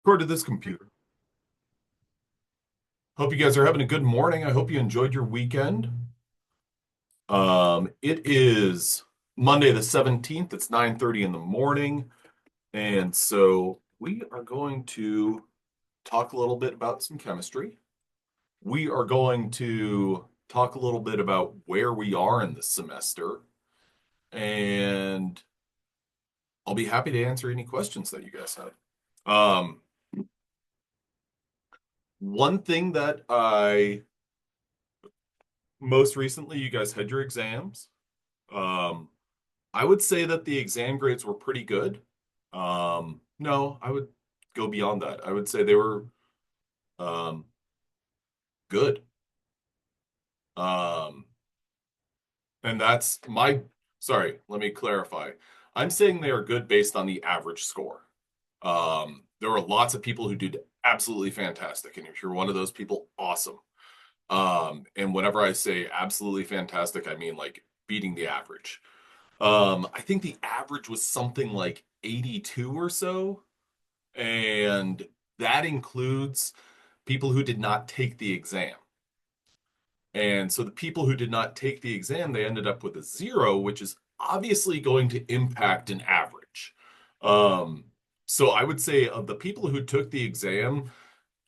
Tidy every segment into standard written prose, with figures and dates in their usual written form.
According to this computer. Hope you guys are having a good morning. I hope you enjoyed your weekend. It is Monday the 17th. It's 9:30 in the morning. And so we are going to talk a little bit about some chemistry. We are going to talk a little bit about where we are in the semester. And I'll be happy to answer any questions that you guys have. Um, One thing that most recently, you guys had your exams. Um, I would say that the exam grades were pretty good. No, I would go beyond that. I would say they were um, good. Um, and that's my, sorry, let me clarify. I'm saying they are good based on the average score. There were lots of people who did absolutely fantastic. And if you're one of those people, awesome. And whenever I say absolutely fantastic, I mean like beating the average. I think the average was something like 82 or so, and that includes people who did not take the exam. And so the people who did not take the exam, they ended up with a zero, which is obviously going to impact an average. Um, so I would say of the people who took the exam,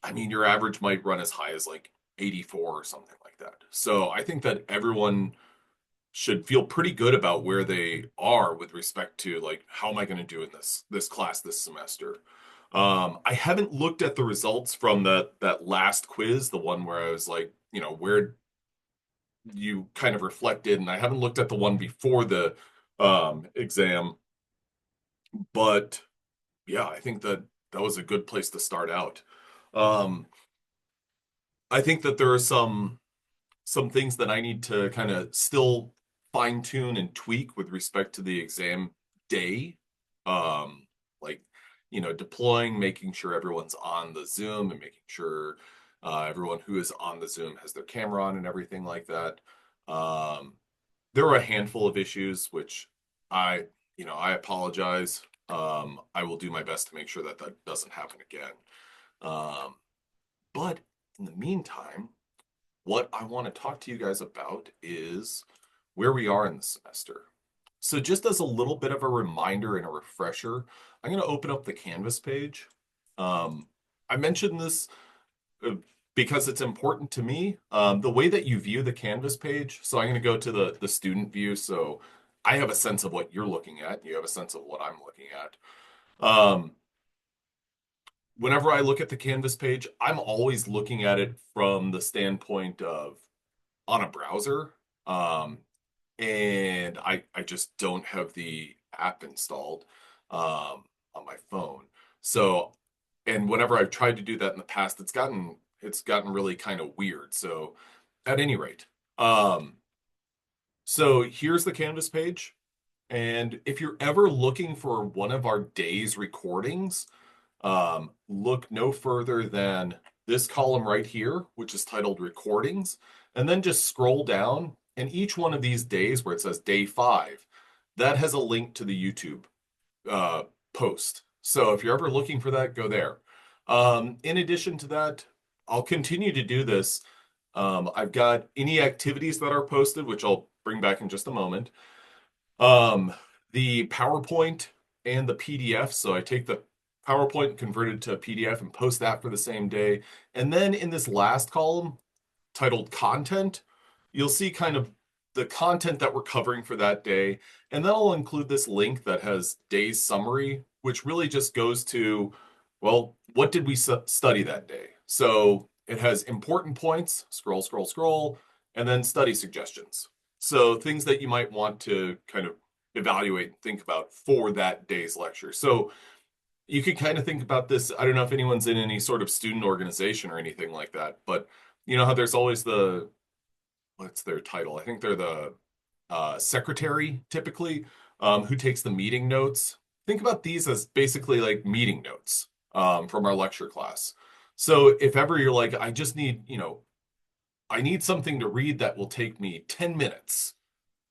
I mean, your average might run as high as like 84 or something like that. So I think that everyone should feel pretty good about where they are with respect to like how am I going to do in this class this semester. I haven't looked at the results from that last quiz, the one where I was like, where you kind of reflected, and I haven't looked at the one before the exam, but yeah, I think that that was a good place to start out. Um, I think that there are some things that I need to kind of still fine tune and tweak with respect to the exam day. Like, deploying, making sure everyone's on the Zoom and making sure everyone who is on the Zoom has their camera on and everything like that. Um, there were a handful of issues which I apologize. I will do my best to make sure that that doesn't happen again. Um, but in the meantime, what I want to talk to you guys about is where we are in the semester. So, just as a little bit of a reminder and a refresher, I'm going to open up the Canvas page. Um, I mentioned this uh, because it's important to me. The way that you view the Canvas page, so I'm going to go to the student view. So, I have a sense of what you're looking at. You have a sense of what I'm looking at. Um, Whenever I look at the Canvas page, I'm always looking at it from the standpoint of on a browser. Um, and I just don't have the app installed on my phone. So, and whenever I've tried to do that in the past, it's gotten really kind of weird. So, at any rate, um, so here's the Canvas page. And if you're ever looking for one of our day's recordings, look no further than this column right here, which is titled Recordings, and then just scroll down. And each one of these days where it says day 5, that has a link to the YouTube uh, post. So if you're ever looking for that, go there. In addition to that, I'll continue to do this. I've got any activities that are posted, which I'll bring back in just a moment. Um, the PowerPoint and the PDF. So I take the PowerPoint and convert it to a PDF and post that for the same day. And then in this last column titled content, you'll see kind of the content that we're covering for that day. And then I'll include this link that has day's summary, which really just goes to, well, what did we study that day? So it has important points, scroll, scroll, scroll, and then study suggestions. So things that you might want to kind of evaluate and think about for that day's lecture. So you could kind of think about this. I don't know if anyone's in any sort of student organization or anything like that, but you know how there's always what's their title? I think they're the secretary typically, who takes the meeting notes. Think about these as basically like meeting notes from our lecture class. So if ever you're like, I just need, I need something to read that will take me 10 minutes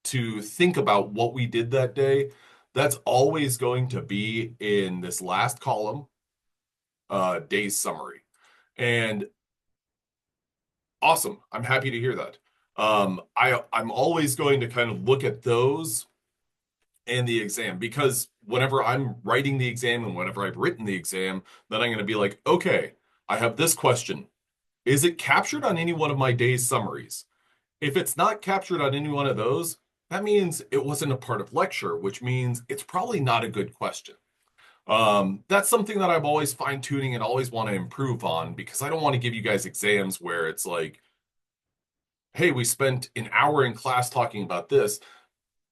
to think about what we did that day, that's always going to be in this last column. day's summary. And awesome. I'm happy to hear that. I'm always going to kind of look at those and the exam because whenever I'm writing the exam and whenever I've written the exam, then I'm going to be like, okay, I have this question. Is it captured on any one of my day's summaries? If it's not captured on any one of those, that means it wasn't a part of lecture, which means it's probably not a good question. That's something that I'm always fine tuning and always want to improve on because I don't want to give you guys exams where it's like, hey, we spent an hour in class talking about this,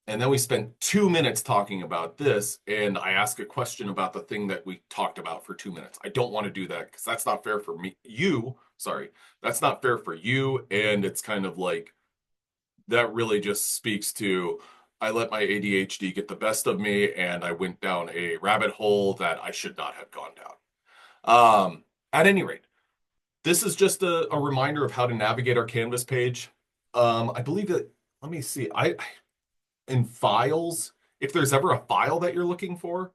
and then we spent 2 minutes talking about this, and I ask a question about the thing that we talked about for 2 minutes. I don't want to do that because that's not fair for me. Sorry, that's not fair for you. And it's kind of like that really just speaks to I let my ADHD get the best of me, and I went down a rabbit hole that I should not have gone down. At any rate, this is just a reminder of how to navigate our Canvas page. I believe that, let me see, in files, if there's ever a file that you're looking for,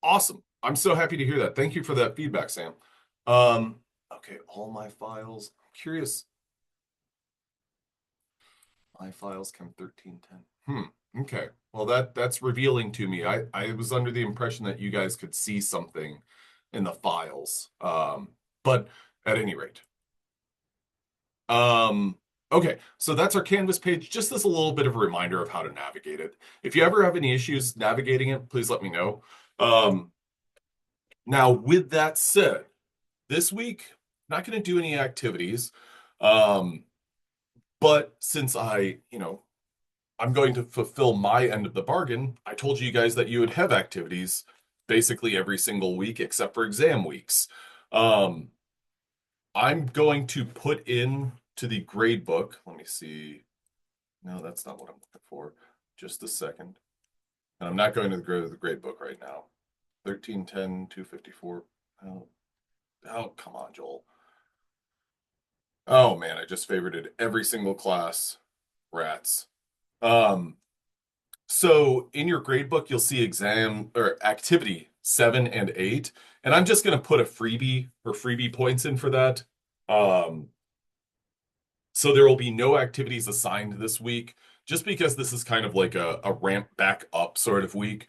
awesome. I'm so happy to hear that. Thank you for that feedback, Sam. Okay, all my files. I'm curious. My files come 1310. Okay. Well, that's revealing to me. I was under the impression that you guys could see something in the files. But at any rate. Okay, so that's our Canvas page, just as a little bit of a reminder of how to navigate it. If you ever have any issues navigating it, please let me know. Now, with that said, this week, not going to do any activities. But since I'm going to fulfill my end of the bargain, I told you guys that you would have activities basically every single week except for exam weeks. Um, I'm going to put in to the grade book. Let me see. No, that's not what I'm looking for. Just a second. And I'm not going to the grade book right now. 1310, 254. Oh, come on, Joel. Oh man, I just favorited every single class. Rats. Um, so in your grade book, you'll see exam or activity 7 and 8. And I'm just going to put a freebie or freebie points in for that. Um, So there will be no activities assigned this week, just because this is kind of like a ramp back up sort of week.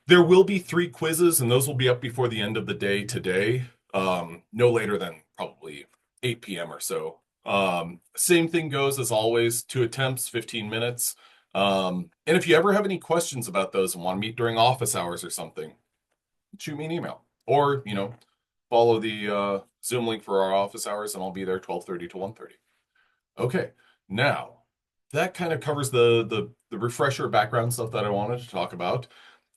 There will be 3 quizzes, and those will be up before the end of the day today, no later than probably 8 p.m. or so. Same thing goes as always, 2 attempts, 15 minutes. And if you ever have any questions about those and want to meet during office hours or something, shoot me an email. Or, follow the Zoom link for our office hours, and I'll be there 12:30 to 1:30. Okay, now that kind of covers the refresher background stuff that I wanted to talk about.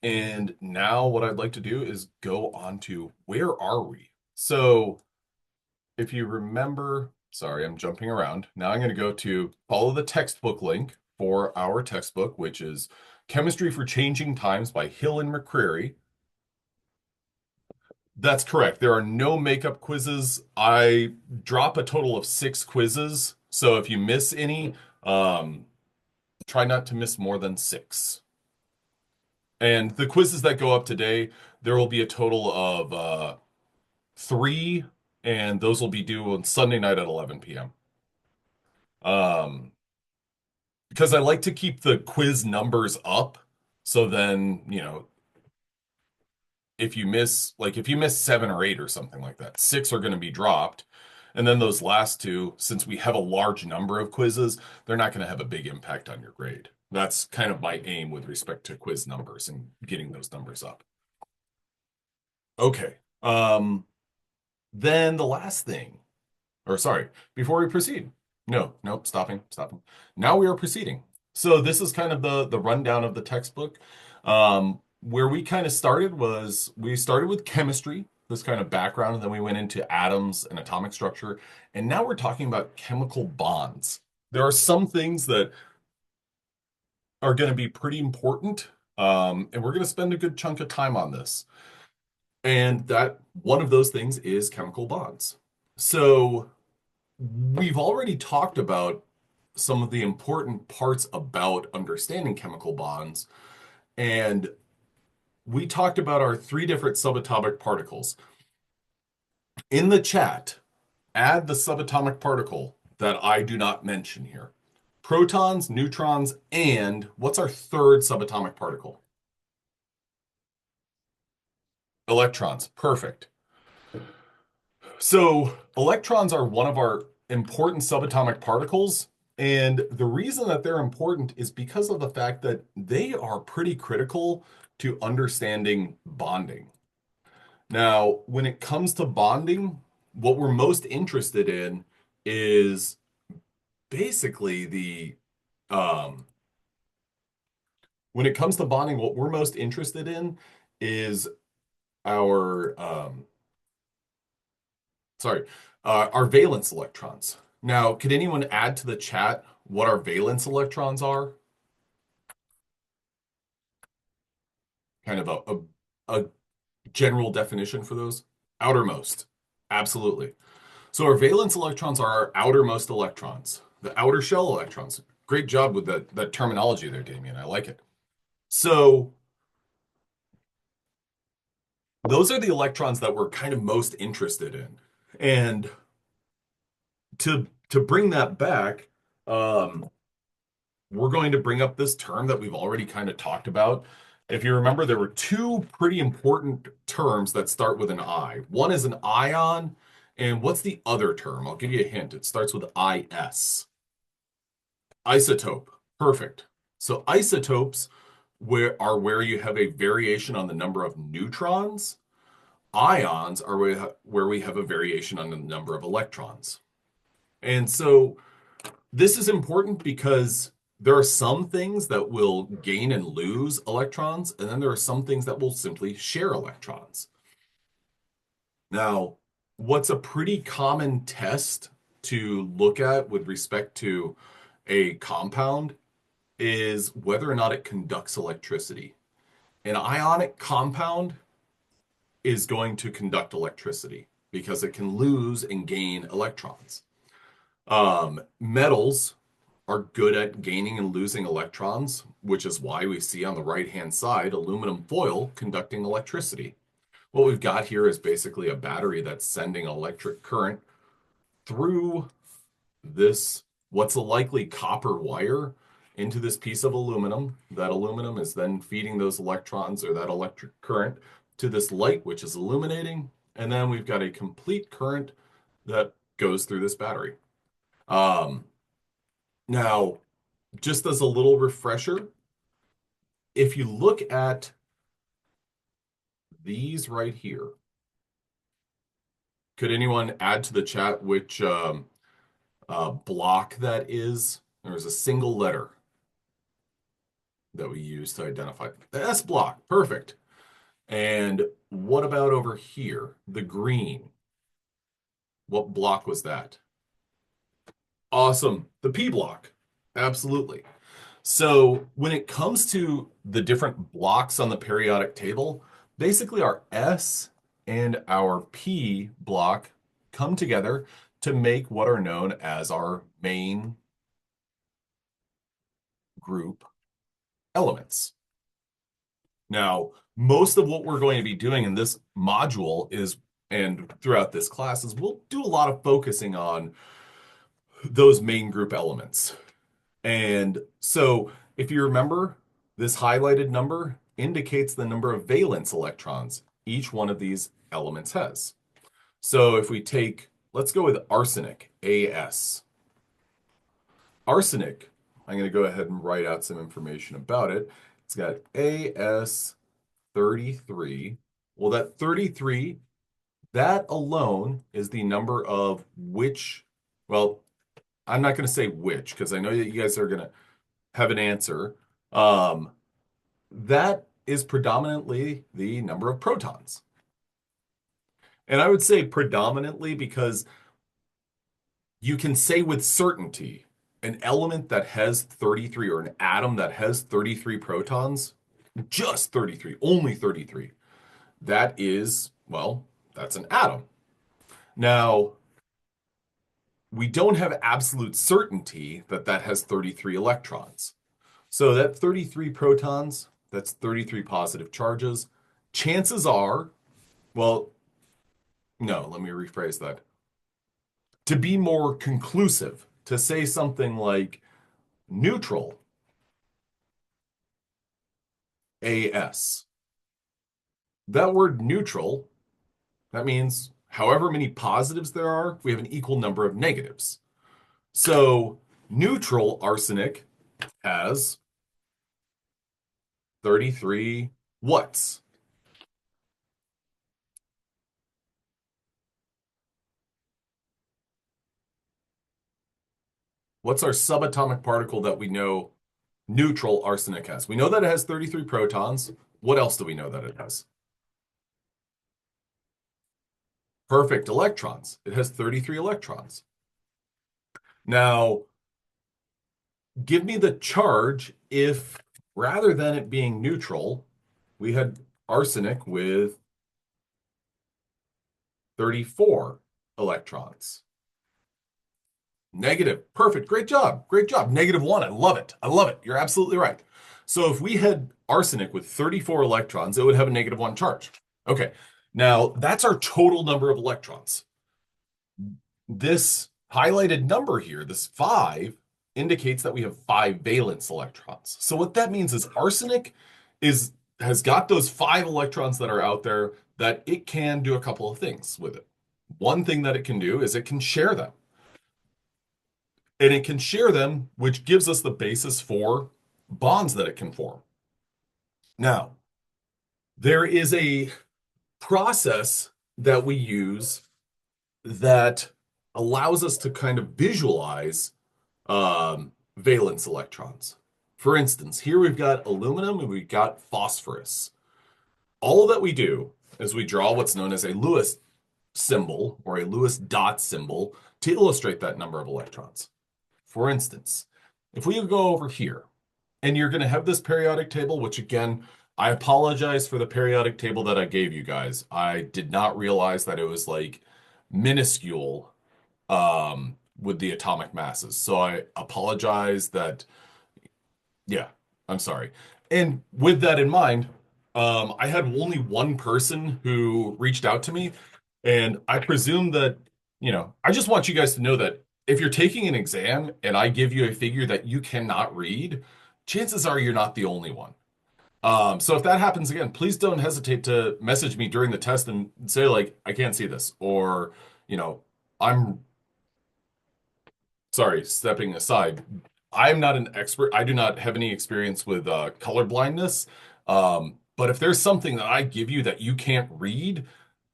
And now what I'd like to do is go on to where are we? So if you remember, sorry, I'm jumping around. Now I'm going to go to follow the textbook link for our textbook, which is Chemistry for Changing Times by Hill and McCreary. That's correct. There are no makeup quizzes. I drop a total of 6 quizzes. So if you miss any, um, try not to miss more than 6. And the quizzes that go up today, there will be a total of 3, and those will be due on Sunday night at 11 p.m. Because I like to keep the quiz numbers up. So then, if you miss 7 or 8 or something like that, 6 are going to be dropped. And then those last 2, since we have a large number of quizzes, they're not going to have a big impact on your grade. That's kind of my aim with respect to quiz numbers and getting those numbers up. Okay. Then the last thing, or sorry, before we proceed. No, nope, stopping. Now we are proceeding. So this is kind of the rundown of the textbook. Where we kind of started was we started with chemistry, this kind of background, and then we went into atoms and atomic structure, and now we're talking about chemical bonds. There are some things that are going to be pretty important, and we're going to spend a good chunk of time on this. And that one of those things is chemical bonds. So we've already talked about some of the important parts about understanding chemical bonds. And we talked about our three different subatomic particles. In the chat, add the subatomic particle that I do not mention here. Protons, neutrons, and what's our third subatomic particle? Electrons. Perfect. So electrons are one of our important subatomic particles. And the reason that they're important is because of the fact that they are pretty critical to understanding bonding. Now, when it comes to bonding, what we're most interested in is basically um, when it comes to bonding, what we're most interested in is our sorry, our valence electrons. Now, could anyone add to the chat what our valence electrons are? Kind of a general definition for those. Outermost. Absolutely. So our valence electrons are our outermost electrons, the outer shell electrons. Great job with that terminology there, Damien. I like it. So those are the electrons that we're kind of most interested in. And to bring that back, we're going to bring up this term that we've already kind of talked about. If you remember, there were two pretty important terms that start with an I. One is an ion, and what's the other term? I'll give you a hint. It starts with IS. Isotope. Perfect. So isotopes are where you have a variation on the number of neutrons. Ions are where we have a variation on the number of electrons. And so this is important because there are some things that will gain and lose electrons, and then there are some things that will simply share electrons. Now, what's a pretty common test to look at with respect to a compound is whether or not it conducts electricity. An ionic compound is going to conduct electricity because it can lose and gain electrons. Metals are good at gaining and losing electrons, which is why we see on the right-hand side aluminum foil conducting electricity. What we've got here is basically a battery that's sending electric current through this, what's a likely copper wire, into this piece of aluminum. That aluminum is then feeding those electrons or that electric current to this light, which is illuminating. And then we've got a complete current that goes through this battery. Now, just as a little refresher, if you look at these right here, could anyone add to the chat which block that is? There's a single letter that we use to identify. The S block, perfect. And what about over here, the green? What block was that? Awesome, the P block, absolutely. So when it comes to the different blocks on the periodic table, basically our S and our P block come together to make what are known as our main group elements. Now, most of what we're going to be doing in this module is, and throughout this class, is we'll do a lot of focusing on those main group elements. And so if you remember, this highlighted number indicates the number of valence electrons each one of these elements has. So if we take, let's go with arsenic, As. Arsenic, I'm going to go ahead and write out some information about it. It's got As33. Well, that 33, that alone is the number of which, well, I'm not going to say which because I know that you guys are going to have an answer. That is predominantly the number of protons. And I would say predominantly because you can say with certainty an element that has 33 or an atom that has 33 protons, just 33, only 33, that is, well, that's an atom. Now, we don't have absolute certainty that that has 33 electrons. So that 33 protons, that's 33 positive charges. chances are, well, no, let me rephrase that. To be more conclusive, to say something like neutral AS. That word neutral, that means however many positives there are, we have an equal number of negatives. So neutral arsenic has 33 what's? What's our subatomic particle that we know neutral arsenic has? We know that it has 33 protons. What else do we know that it has? Perfect electrons. It has 33 electrons. Now, give me the charge if rather than it being neutral, we had arsenic with 34 electrons. Negative. Perfect. Great job. Great job. -1. I love it. I love it. You're absolutely right. So if we had arsenic with 34 electrons, it would have a -1 charge. Okay. Now that's our total number of electrons. This highlighted number here, this 5, indicates that we have 5 valence electrons. So what that means is arsenic has got those 5 electrons that are out there that it can do a couple of things with it. One thing that it can do is it can share them. And it can share them, which gives us the basis for bonds that it can form. Now, there is a process that we use that allows us to kind of visualize valence electrons. For instance, here we've got aluminum and we've got phosphorus. All that we do is we draw what's known as a Lewis symbol or a Lewis dot symbol to illustrate that number of electrons. For instance, if we go over here, and you're going to have this periodic table, which again, I apologize for the periodic table that I gave you guys. I did not realize that it was like minuscule with the atomic masses. So I apologize that, yeah, I'm sorry. And with that in mind, I had only one person who reached out to me, and I presume that, I just want you guys to know that if you're taking an exam and I give you a figure that you cannot read, chances are you're not the only one. So if that happens again, please don't hesitate to message me during the test and say like, I can't see this, or, I'm sorry, stepping aside. I'm not an expert. I do not have any experience with color blindness. But if there's something that I give you that you can't read,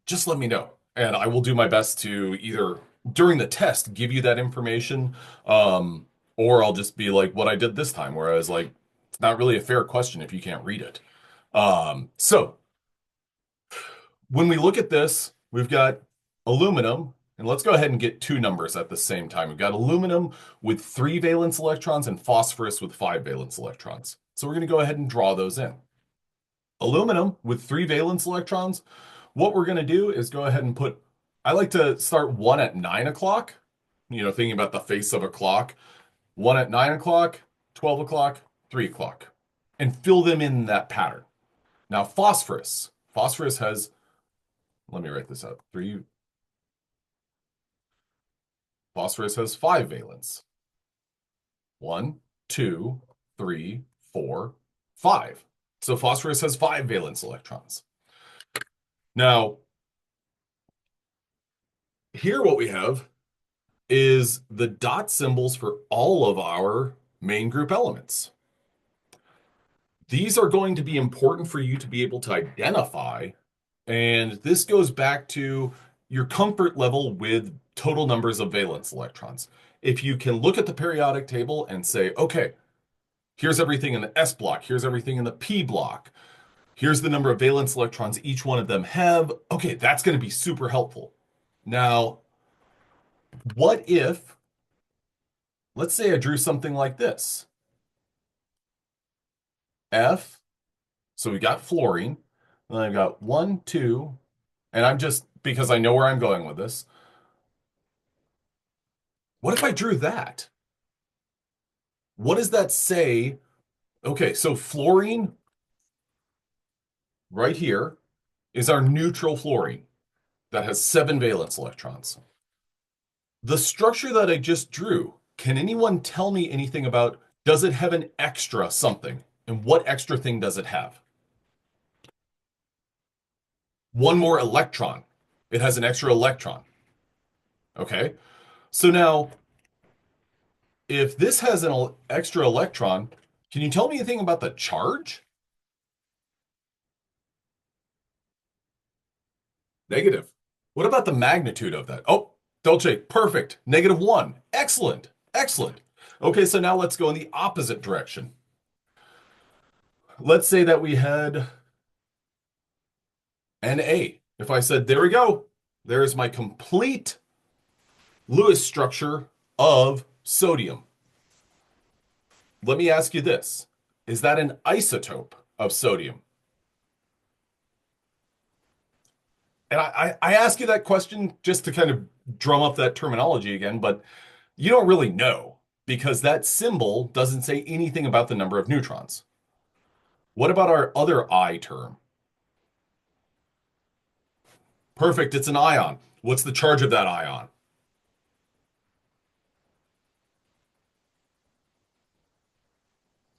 just let me know. And I will do my best to either during the test give you that information, or I'll just be like what I did this time, where I was like, it's not really a fair question if you can't read it. So when we look at this, we've got aluminum, and let's go ahead and get two numbers at the same time. We've got aluminum with 3 valence electrons and phosphorus with 5 valence electrons. So we're going to go ahead and draw those in. Aluminum with 3 valence electrons, what we're going to do is go ahead and put, I like to start one at 9 o'clock, thinking about the face of a clock, one at 9 o'clock, 12 o'clock, 3 o'clock, and fill them in that pattern. Now, phosphorus. Phosphorus has, let me write this out. Phosphorus has 5 valence. 1, 2, 3, 4, 5. So phosphorus has 5 valence electrons. Now, here what we have is the dot symbols for all of our main group elements. These are going to be important for you to be able to identify, and this goes back to your comfort level with total numbers of valence electrons. If you can look at the periodic table and say, okay, here's everything in the S block, here's everything in the P block, here's the number of valence electrons each one of them have, okay, that's going to be super helpful. Now, what if, let's say I drew something like this. F, so we got fluorine, and then I've got 1, 2, and I'm just, because I know where I'm going with this, what if I drew that? What does that say? Okay, so fluorine right here, is our neutral fluorine that has 7 valence electrons. The structure that I just drew, can anyone tell me anything about, does it have an extra something? And what extra thing does it have? One more electron. It has an extra electron. Okay. So now, if this has an extra electron, can you tell me anything about the charge? Negative. What about the magnitude of that? Oh, Dolce, perfect. -1. Excellent. Excellent. Okay, so now let's go in the opposite direction. Let's say that we had Na. If I said, there we go, there's my complete Lewis structure of sodium. Let me ask you this. Is that an isotope of sodium? And I ask you that question just to kind of drum up that terminology again, but you don't really know because that symbol doesn't say anything about the number of neutrons. What about our other I term? Perfect, it's an ion. What's the charge of that ion?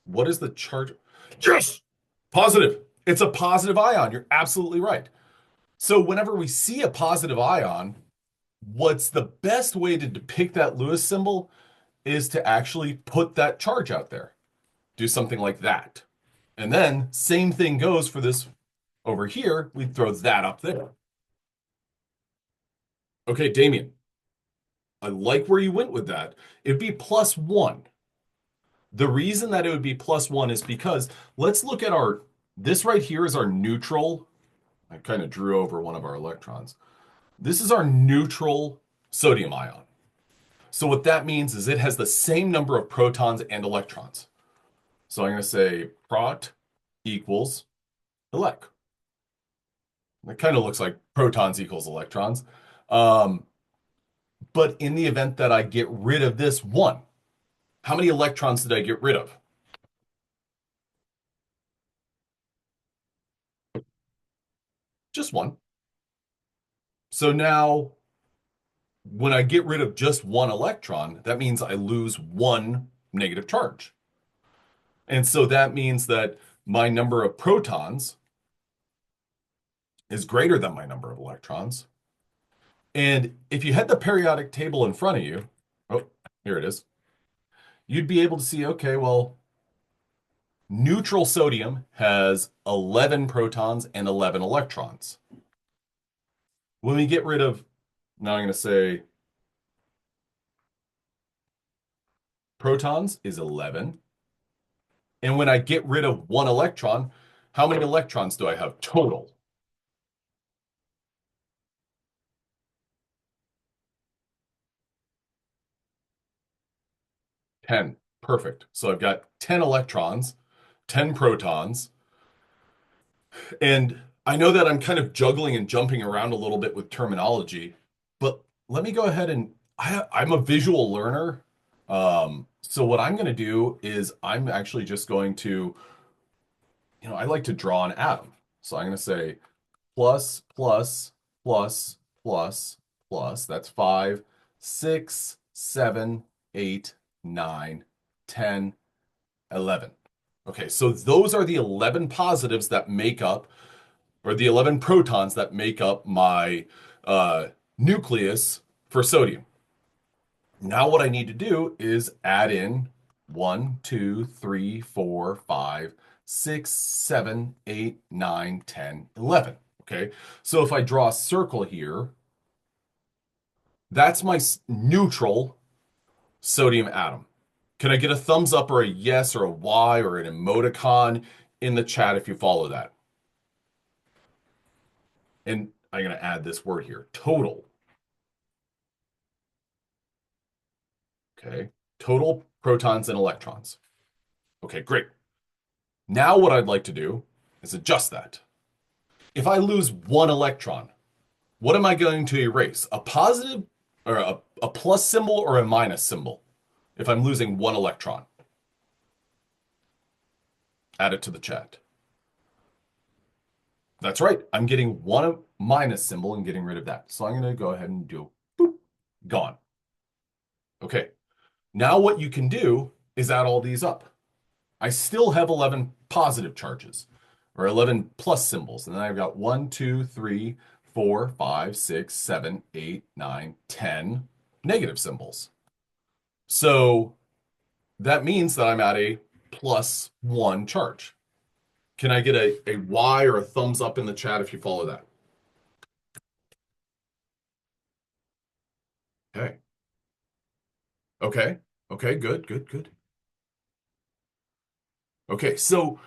What is the charge? Yes! Positive. It's a positive ion. You're absolutely right. So whenever we see a positive ion, what's the best way to depict that Lewis symbol is to actually put that charge out there. Do something like that. And then same thing goes for this over here. We throw that up there. Okay, Damien, I like where you went with that. It'd be +1. The reason that it would be +1 is because let's look at this right here is our neutral. I kind of drew over one of our electrons. This is our neutral sodium ion. So what that means is it has the same number of protons and electrons. So I'm going to say prot equals elec. It kind of looks like protons equals electrons. Um, but in the event that I get rid of this one, how many electrons did I get rid of? Just one. So now when I get rid of just one electron, that means I lose one negative charge. And so that means that my number of protons is greater than my number of electrons. And if you had the periodic table in front of you, oh, here it is, you'd be able to see, okay, well, neutral sodium has 11 protons and 11 electrons. When we get rid of, now I'm going to say protons is 11. And when I get rid of one electron, how many electrons do I have total? 10. Perfect. So I've got 10 electrons, 10 protons. And I know that I'm kind of juggling and jumping around a little bit with terminology, but let me go ahead and I'm a visual learner. So what I'm going to do is I'm actually just going to, I like to draw an atom. So I'm going to say plus, plus, plus, plus, plus. That's 5, 6, 7, 8, 9, 10, 11. Okay, so those are the 11 positives that make up, or the 11 protons that make up my nucleus for sodium. Now what I need to do is add in 1, 2, 3, 4, 5, 6, 7, 8, 9, 10, 11. Okay, so if I draw a circle here, that's my neutral sodium atom. Can I get a thumbs up or a yes or a Y or an emoticon in the chat if you follow that? And I'm going to add this word here, total. Okay, total protons and electrons. Okay, great. Now what I'd like to do is adjust that. If I lose one electron, what am I going to erase? A positive or a plus symbol or a minus symbol? If I'm losing one electron, add it to the chat. That's right. I'm getting one minus symbol and getting rid of that. So I'm going to go ahead and do boop, gone. Okay. Now what you can do is add all these up. I still have 11 positive charges or 11 plus symbols. And then I've got 1, 2, 3, 4, 5, 6, 7, 8, 9, 10 negative symbols. So that means that I'm at a plus 1 charge. Can I get a Y or a thumbs up in the chat if you follow that? Okay. Okay. Okay. Good. Good. Good. Okay. So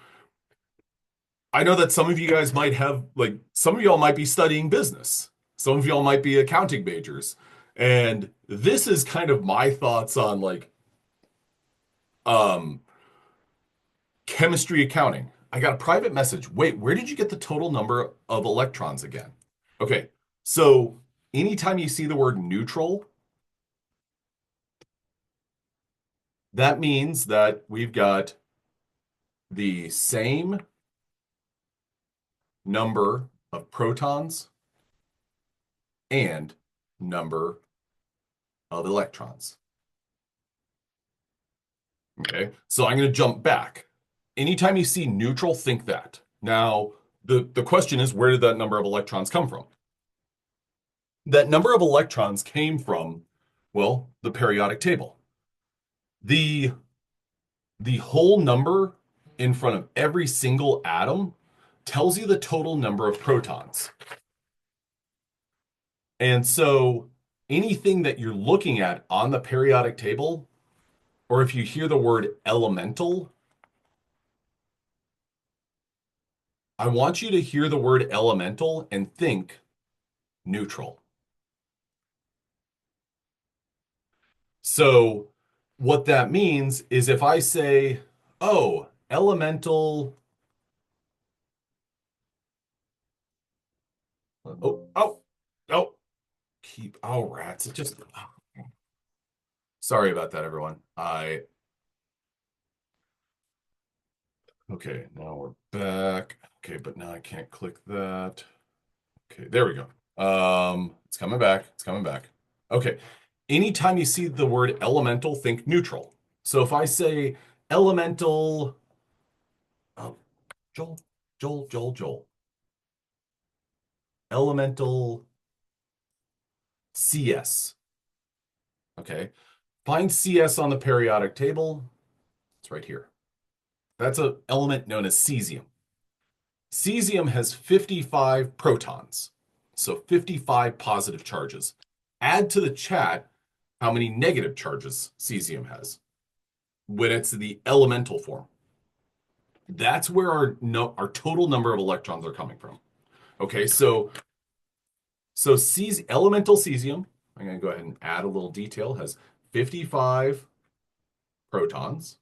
I know that some of you guys might have, like, some of y'all might be studying business. Some of y'all might be accounting majors. And this is kind of my thoughts on like um chemistry accounting. I got a private message. Wait, where did you get the total number of electrons again? Okay. So anytime you see the word neutral, that means that we've got the same number of protons and number of electrons. Okay, so I'm going to jump back. Anytime you see neutral, think that. Now, the question is, where did that number of electrons come from? That number of electrons came from, well, the periodic table. The, the whole number in front of every single atom tells you the total number of protons. And so anything that you're looking at on the periodic table, or if you hear the word elemental, I want you to hear the word elemental and think neutral. So what that means is if I say, oh, elemental, oh, keep, oh, rats. It just, sorry about that, everyone. Okay, now we're back. Okay, but now I can't click that. Okay, there we go. It's coming back. It's coming back. Okay. Anytime you see the word elemental, think neutral. So if I say elemental, oh, Joel, Joel, elemental CS. Okay. Find CS on the periodic table. It's right here. That's an element known as cesium. Cesium has 55 protons, so 55 positive charges. Add to the chat how many negative charges cesium has when it's the elemental form. That's where our total number of electrons are coming from. Okay, so elemental cesium, I'm going to go ahead and add a little detail, has 55 protons,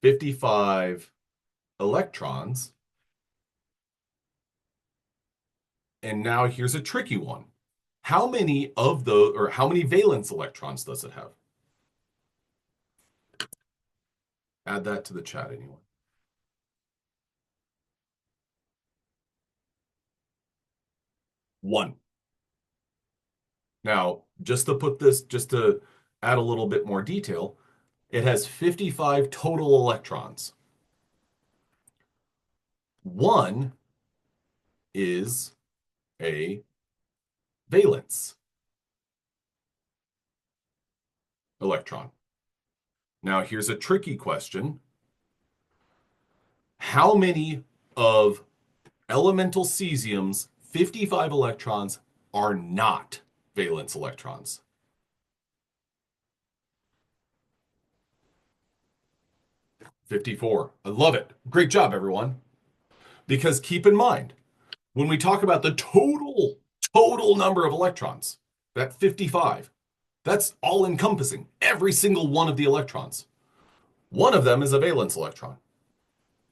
55 electrons, and now here's a tricky one. How many of those, or how many valence electrons does it have? Add that to the chat, anyone. One. Now, just to add a little bit more detail, it has 55 total electrons. One is a valence electron. Now, here's a tricky question. How many of elemental cesium's 55 electrons are not valence electrons? $54. I love it. Great job, everyone. Because keep in mind, when we talk about the total number of electrons, that 55, that's all encompassing, every single one of the electrons. One of them is a valence electron.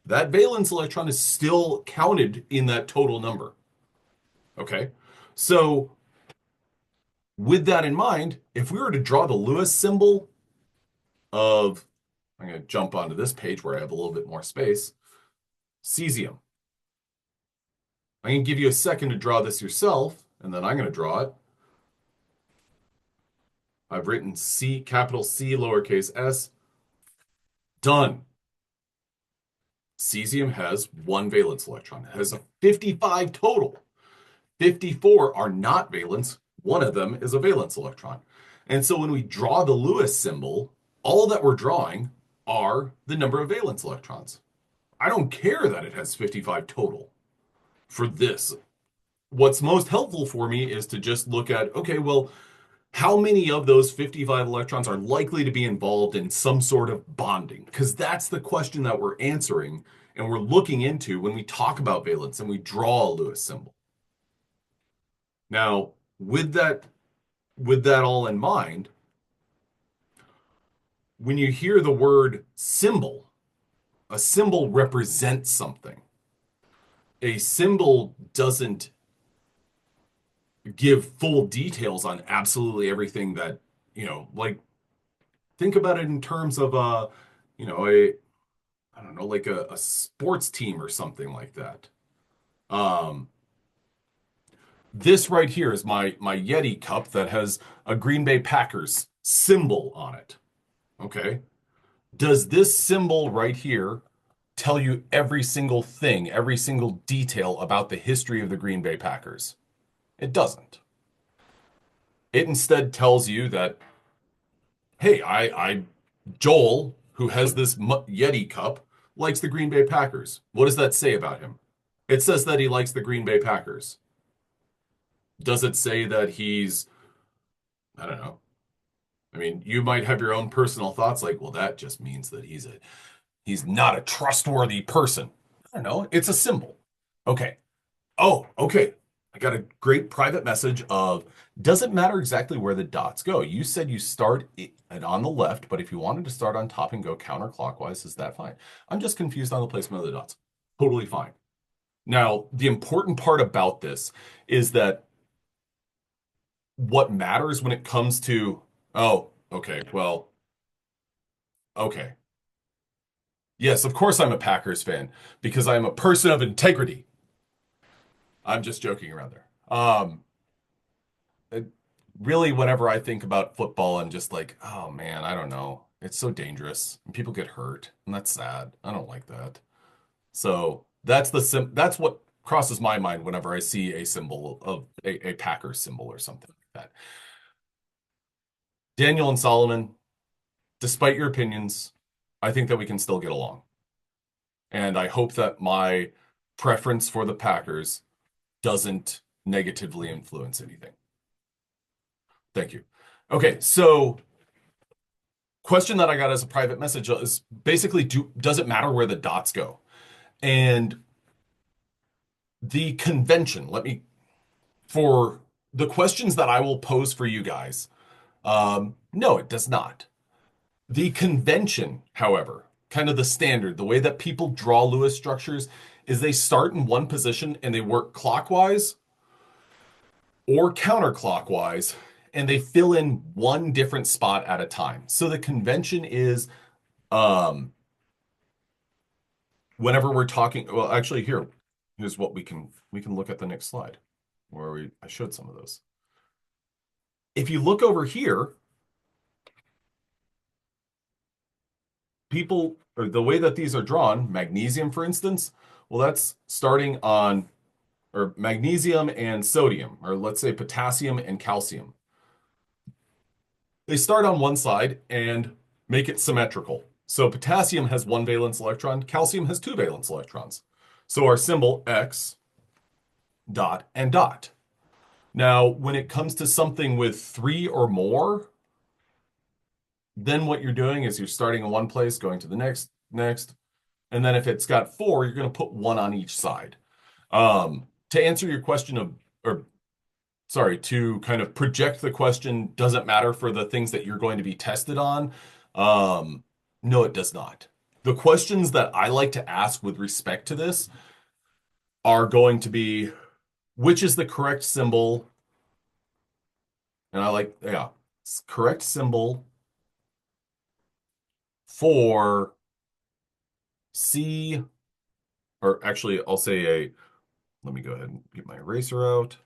That valence electron is still counted in that total number. Okay? So, with that in mind, if we were to draw the Lewis symbol of, I'm going to jump onto this page where I have a little bit more space. Cesium. I can give you a second to draw this yourself, and then I'm going to draw it. I've written C, capital C, lowercase s. Done. Cesium has one valence electron. It has a 55 total. 54 are not valence. One of them is a valence electron. And so when we draw the Lewis symbol, all that we're drawing are the number of valence electrons. I don't care that it has 55 total for this. What's most helpful for me is to just look at, okay, well, how many of those 55 electrons are likely to be involved in some sort of bonding? Because that's the question that we're answering and we're looking into when we talk about valence and we draw a Lewis symbol. Now, with that all in mind, when you hear the word symbol, a symbol represents something. A symbol doesn't give full details on absolutely everything that, like think about it in terms of a I don't know, like a sports team or something like that. Um, this right here is my Yeti cup that has a Green Bay Packers symbol on it. Okay. Does this symbol right here tell you every single thing, every single detail about the history of the Green Bay Packers? It doesn't. It instead tells you that, hey, Joel, who has this Yeti cup, likes the Green Bay Packers. What does that say about him? It says that he likes the Green Bay Packers. Does it say that I don't know. I mean, you might have your own personal thoughts like, well, that just means that he's not a trustworthy person. I don't know. It's a symbol. Okay. Oh, okay. I got a great private message of doesn't matter exactly where the dots go. You said you start it on the left, but if you wanted to start on top and go counterclockwise, is that fine? I'm just confused on the placement of the dots. Totally fine. Now, the important part about this is that what matters when it comes to, oh, okay, well, okay. Yes, of course I'm a Packers fan because I'm a person of integrity. I'm just joking around there. It- Really, whenever I think about football, I'm just like, oh man, I don't know. It's so dangerous and people get hurt, and that's sad. I don't like that. So that's what crosses my mind whenever I see a symbol of a Packers symbol or something like that. Daniel and Solomon, despite your opinions, I think that we can still get along. And I hope that my preference for the Packers doesn't negatively influence anything. Thank you. Okay, so question that I got as a private message is basically does it matter where the dots go? And the convention, for the questions that I will pose for you guys, no, it does not. The convention, however, kind of the standard, the way that people draw Lewis structures is they start in one position and they work clockwise or counterclockwise, and they fill in one different spot at a time. So the convention is um, whenever we're talking, well, actually, here's what we can look at the next slide where I showed some of those. If you look over here, people or the way that these are drawn, magnesium, for instance, well, that's starting on or magnesium and sodium, or let's say potassium and calcium. They start on one side and make it symmetrical. So potassium has one valence electron, calcium has two valence electrons. So our symbol X dot and dot. Now, when it comes to something with three or more, then what you're doing is you're starting in one place, going to the next, and then if it's got four, you're going to put one on each side. To answer your question or sorry, to kind of project the question, does it matter for the things that you're going to be tested on? No, it does not. The questions that I like to ask with respect to this are going to be, which is the correct symbol? And yeah, correct symbol for C or actually, I'll say let me go ahead and get my eraser out.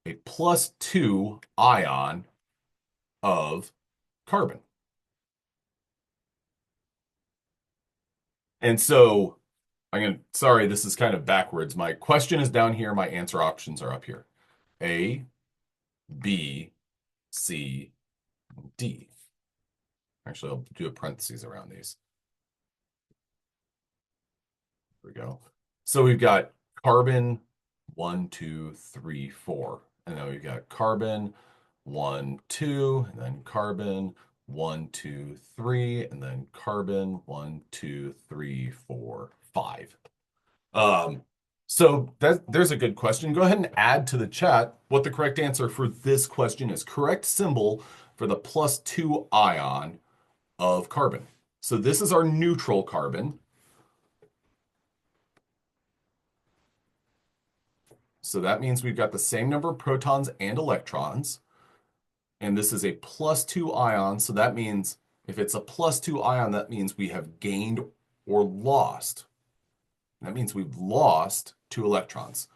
A +2 ion of carbon. And so sorry, this is kind of backwards. My question is down here. My answer options are up here. A, B, C, D. Actually, I'll do a parentheses around these. There we go. So we've got carbon, 1, 2, 3, 4. And then we've got carbon, 1, 2, and then carbon, 1, 2, 3, and then carbon, 1, 2, 3, 4, 5. Um, so there's a good question. Go ahead and add to the chat what the correct answer for this question is. Correct symbol for the +2 ion of carbon. So this is our neutral carbon. So that means we've got the same number of protons and electrons. And this is a +2 ion. So that means if it's a +2 ion, that means we have gained or lost. That means we've lost 2 electrons.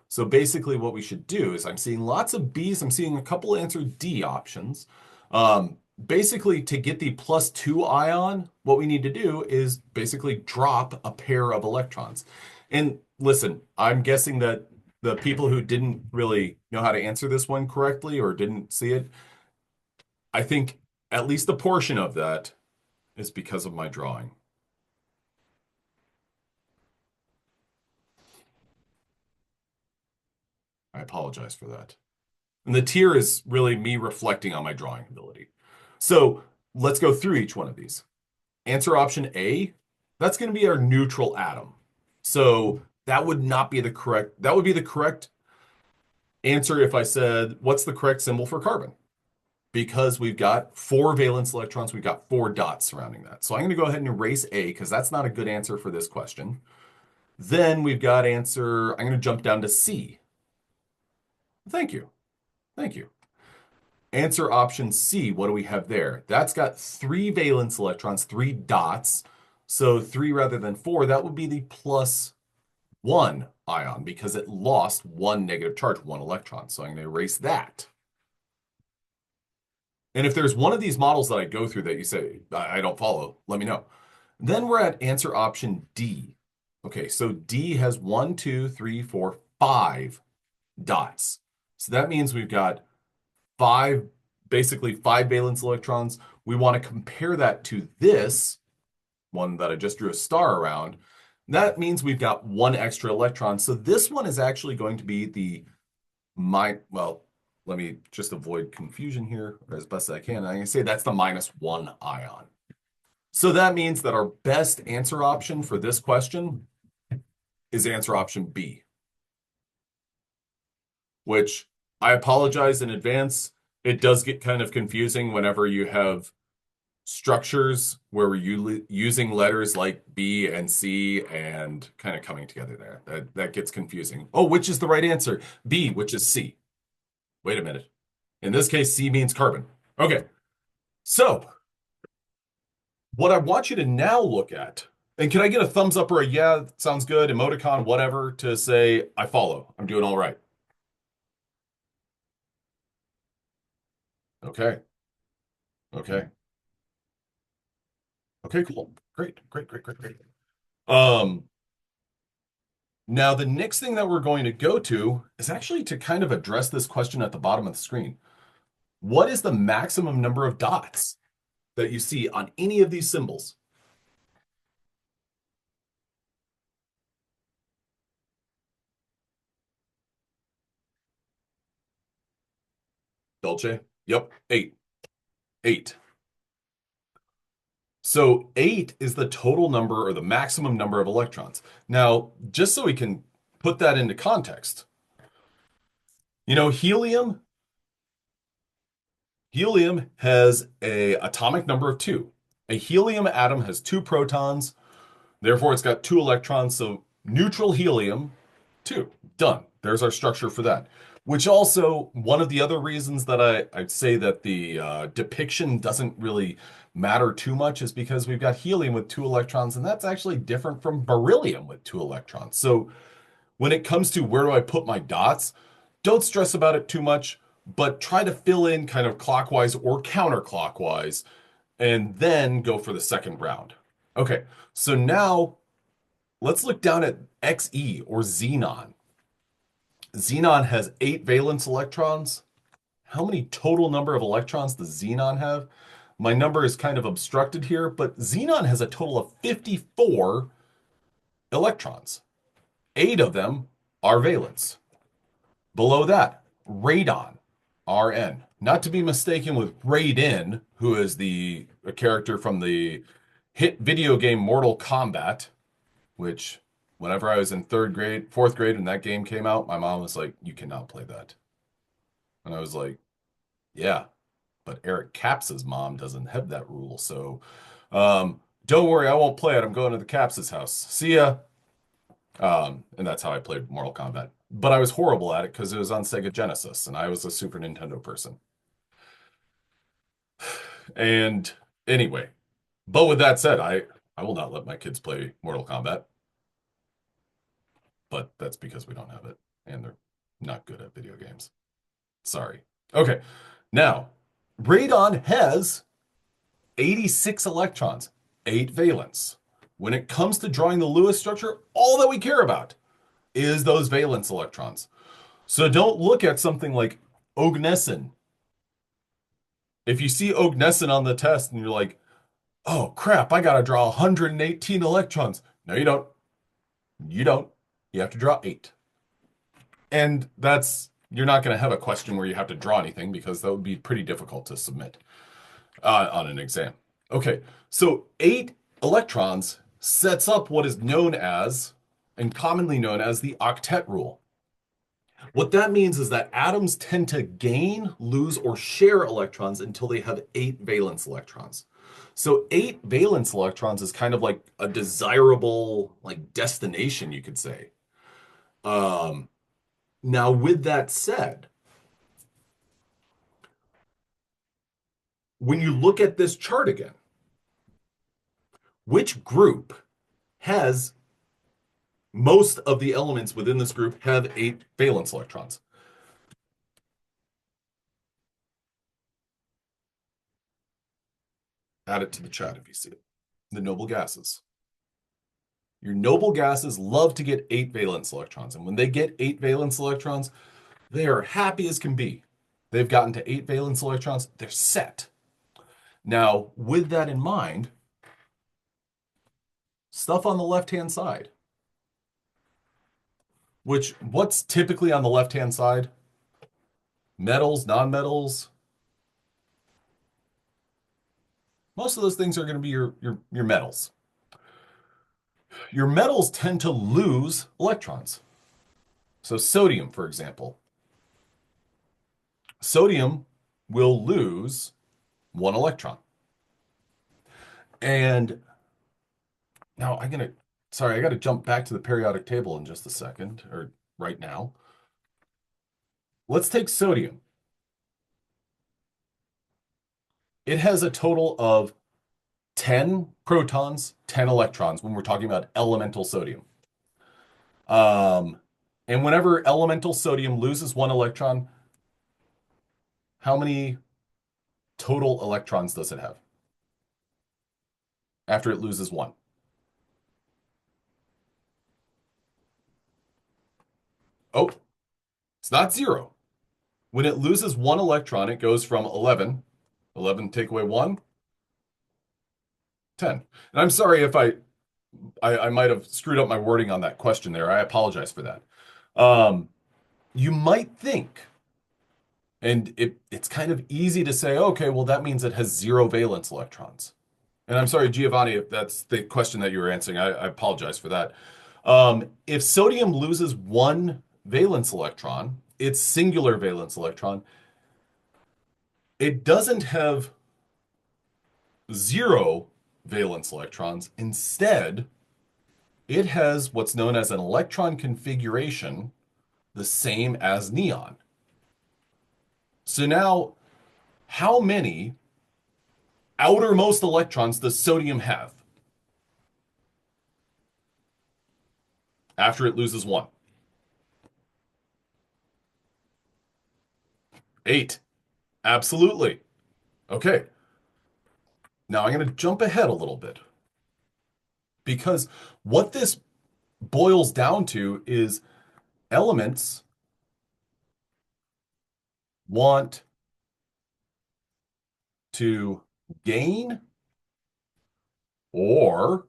So basically what we should do is I'm seeing lots of B's. I'm seeing a couple answer D options. Basically, to get the +2 ion, what we need to do is basically drop a pair of electrons. And listen, I'm guessing that the people who didn't really know how to answer this one correctly or didn't see it, I think at least a portion of that is because of my drawing. I apologize for that. And the tier is really me reflecting on my drawing ability. So let's go through each one of these. Answer option A, that's going to be our neutral atom. So that would not be the correct, that would be the correct answer if I said, what's the correct symbol for carbon? Because we've got 4 valence electrons, we've got 4 dots surrounding that. So I'm going to go ahead and erase A because that's not a good answer for this question. Then we've got answer, I'm going to jump down to C. Thank you. Thank you. Answer option C, what do we have there? That's got 3 valence electrons, 3 dots. So 3 rather than 4, that would be the +1 ion because it lost 1 negative charge, 1 electron. So I'm going to erase that. And if there's one of these models that I go through that you say I don't follow, let me know. Then we're at answer option D. Okay, so D has 1, 2, 3, 4, 5 dots. So that means we've got 5, basically 5 valence electrons. We want to compare that to this one that I just drew a star around. That means we've got 1 extra electron. So this one is actually going to be the well, let me just avoid confusion here as best as I can. I'm going to say that's the -1 ion. So that means that our best answer option for this question is answer option B, which I apologize in advance. It does get kind of confusing whenever you have structures where we're using letters like B and C and kind of coming together there. That gets confusing. Oh, which is the right answer? B, which is C. Wait a minute. In this case, C means carbon. Okay. So what I want you to now look at, and can I get a thumbs up or a yeah, sounds good, emoticon, whatever, to say, I follow. I'm doing all right. Okay. Okay. Okay, cool. Great, great, great, great, great. Um, Now the next thing that we're going to go to is actually to kind of address this question at the bottom of the screen. What is the maximum number of dots that you see on any of these symbols? Dolce? Yep, 8. 8. So 8 is the total number or the maximum number of electrons. Now, just so we can put that into context, helium has a atomic number of 2. A helium atom has 2 protons, therefore it's got 2 electrons, so neutral helium, 2. Done. There's our structure for that. Which also, one of the other reasons that I'd say that the depiction doesn't really matter too much is because we've got helium with two electrons, and that's actually different from beryllium with two electrons. So when it comes to where do I put my dots, don't stress about it too much, but try to fill in kind of clockwise or counterclockwise, and then go for the second round. Okay, so now let's look down at Xe or xenon. Xenon has 8 valence electrons. How many total number of electrons does xenon have? My number is kind of obstructed here, but xenon has a total of 54 electrons. 8 of them are valence. Below that, radon, Rn. Not to be mistaken with Raiden, who is a character from the hit video game Mortal Kombat, which whenever I was in fourth grade, when that game came out, my mom was like, "You cannot play that." And I was like, "Yeah, but Eric Caps's mom doesn't have that rule, so don't worry, I won't play it. I'm going to the Caps's house. See ya." And that's how I played Mortal Kombat. But I was horrible at it because it was on Sega Genesis, and I was a Super Nintendo person. And anyway, but with that said, I will not let my kids play Mortal Kombat. But that's because we don't have it, and they're not good at video games. Sorry. Okay, now radon has 86 electrons, 8 valence. When it comes to drawing the Lewis structure, all that we care about is those valence electrons. So don't look at something like oganesson. If you see oganesson on the test and you're like, oh crap, I gotta draw 118 electrons. No, you don't. You don't. You have to draw 8. And you're not going to have a question where you have to draw anything because that would be pretty difficult to submit on an exam. Okay, so 8 electrons sets up what is known as, and commonly known as, the octet rule. What that means is that atoms tend to gain, lose, or share electrons until they have 8 valence electrons. So 8 valence electrons is kind of like a desirable destination, you could say. Now, with that said, when you look at this chart again, which group has most of the elements within this group have 8 valence electrons? Add it to the chat if you see it. The noble gases. Your noble gases love to get 8 valence electrons. And when they get 8 valence electrons, they are happy as can be. They've gotten to 8 valence electrons. They're set. Now, with that in mind, stuff on the left-hand side. What's typically on the left-hand side? Metals, non-metals. Most of those things are going to be your metals. Your metals tend to lose electrons. So sodium, for example. Sodium will lose 1 electron. And now I got to jump back to the periodic table in just a second, or right now. Let's take sodium. It has a total of 10 protons, 10 electrons when we're talking about elemental sodium. And whenever elemental sodium loses 1 electron, how many total electrons does it have after it loses 1? Oh, it's not 0. When it loses 1 electron, it goes from 11. 11 take away 1, 10. And I'm sorry if I might have screwed up my wording on that question there. I apologize for that. You might think, and it's kind of easy to say, okay, well, that means it has 0 valence electrons. And I'm sorry, Giovanni, if that's the question that you were answering. I apologize for that. If sodium loses 1 valence electron, its singular valence electron, it doesn't have 0 valence electrons. Instead, it has what's known as an electron configuration the same as neon. So now, how many outermost electrons does sodium have after it loses one? 8. Absolutely. Okay. Now I'm going to jump ahead a little bit because what this boils down to is elements want to gain or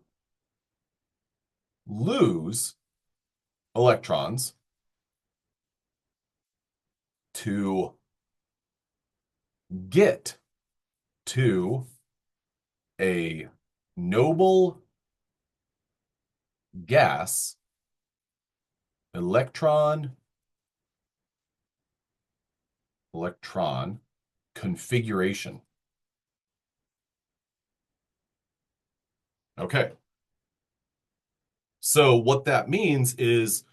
lose electrons to get to a noble gas electron configuration. Okay. So what that means is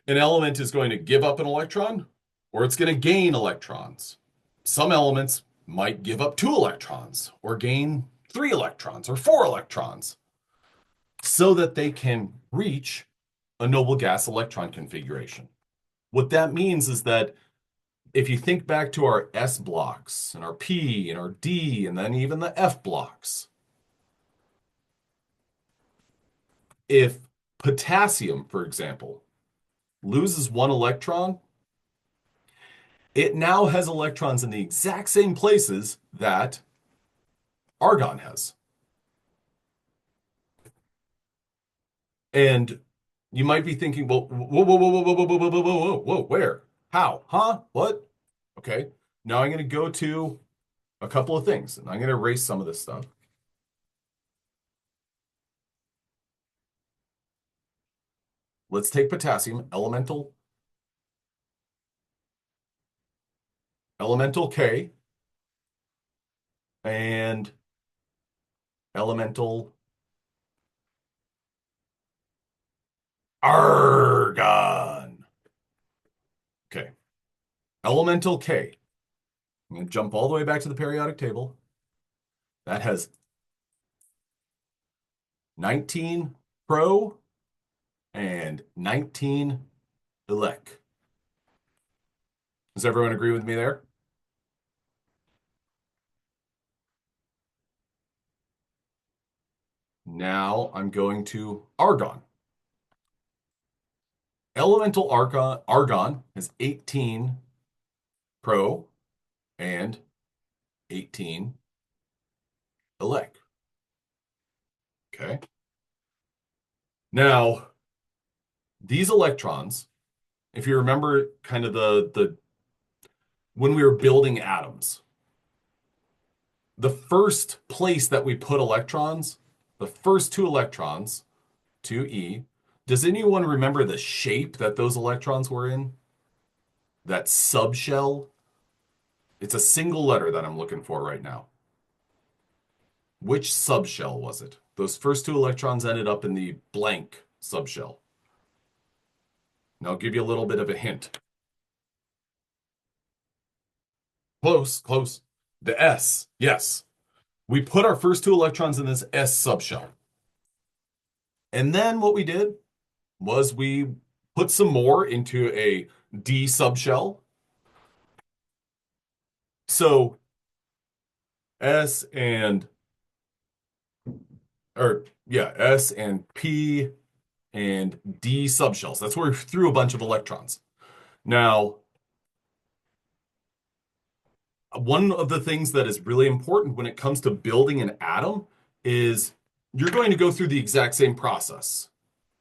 an element is going to give up an electron or it's going to gain electrons. Some elements might give up 2 electrons or gain 3 electrons or 4 electrons so that they can reach a noble gas electron configuration. What that means is that if you think back to our S blocks and our P and our D and then even the F blocks, if potassium, for example, loses 1 electron, it now has electrons in the exact same places that argon has. And you might be thinking, well, whoa, whoa, whoa, whoa, whoa, whoa, whoa, whoa, whoa, whoa, whoa, where? How? Huh? What? Okay. Now I'm going to go to a couple of things, and I'm going to erase some of this stuff. Let's take potassium, elemental K, and elemental argon. Okay. Elemental K. I'm going to jump all the way back to the periodic table. That has 19 pro and 19 elect. Does everyone agree with me there? Now I'm going to argon. Elemental argon has 18 pro and 18 elect. Okay. Now, these electrons, if you remember kind of the when we were building atoms, the first place that we put electrons, the first 2 electrons, 2e, does anyone remember the shape that those electrons were in? That subshell? It's a single letter that I'm looking for right now. Which subshell was it? Those first 2 electrons ended up in the blank subshell. And I'll give you a little bit of a hint. Close, close. The S, yes. We put our first 2 electrons in this S subshell. And then what we did was we put some more into a D subshell. So S and P and D subshells. That's where we threw a bunch of electrons. Now, one of the things that is really important when it comes to building an atom is you're going to go through the exact same process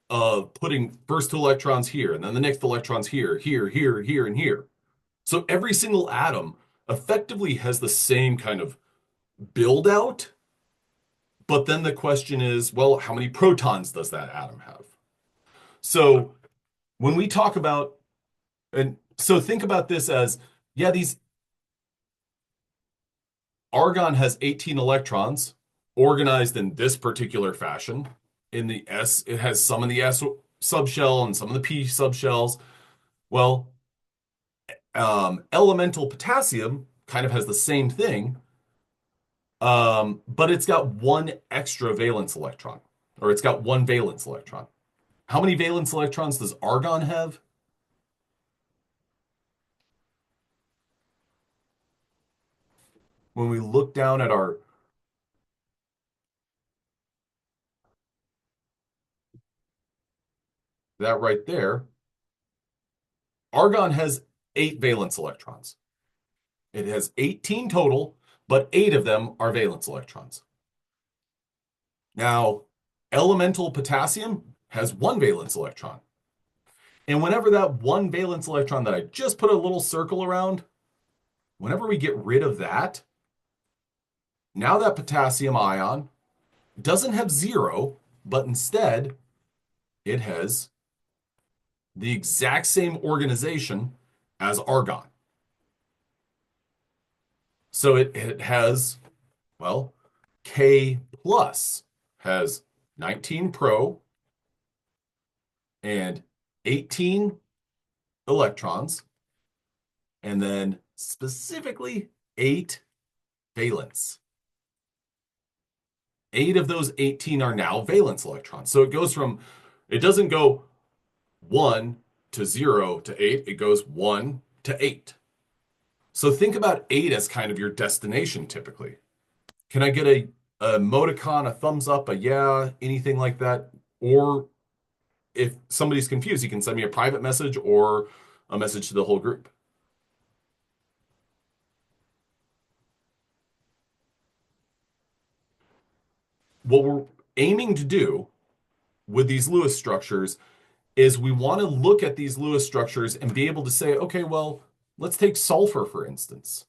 of putting first 2 electrons here, and then the next electrons here, here, here, here, and here. So every single atom effectively has the same kind of build out. But then the question is, well, how many protons does that atom have? So when we talk about, and so think about this as, yeah, these argon has 18 electrons organized in this particular fashion. In the S, it has some in the S subshell and some of the p subshells. Well, elemental potassium kind of has the same thing, but it's got one extra valence electron, or it's got one valence electron. How many valence electrons does argon have? When we look down at our that right there, argon has 8 valence electrons. It has 18 total, but 8 of them are valence electrons. Now, elemental potassium has one valence electron. And whenever that one valence electron that I just put a little circle around, whenever we get rid of that, now that potassium ion doesn't have 0, but instead it has the exact same organization as argon. So it has, well, K plus has 19 pro and 18 electrons, and then specifically 8 valence. 8 of those 18 are now valence electrons. So it goes from, it doesn't go 1 to 0 to 8, it goes 1 to 8. So think about 8 as kind of your destination typically. Can I get a emoticon, a thumbs up, a yeah, anything like that? Or if somebody's confused, you can send me a private message or a message to the whole group. What we're aiming to do with these Lewis structures is we want to look at these Lewis structures and be able to say, okay, well, let's take sulfur, for instance.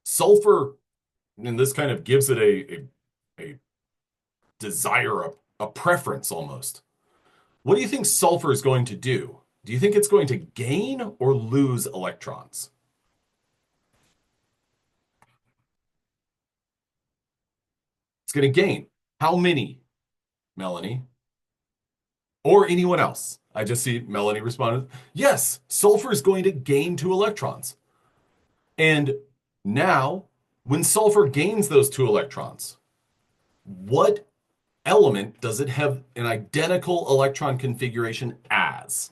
Sulfur, and this kind of gives it a desire, a preference almost. What do you think sulfur is going to do? Do you think it's going to gain or lose electrons? It's going to gain. How many, Melanie? Or anyone else? I just see Melanie responded. Yes, sulfur is going to gain 2 electrons. And now, when sulfur gains those 2 electrons, what element does it have an identical electron configuration as?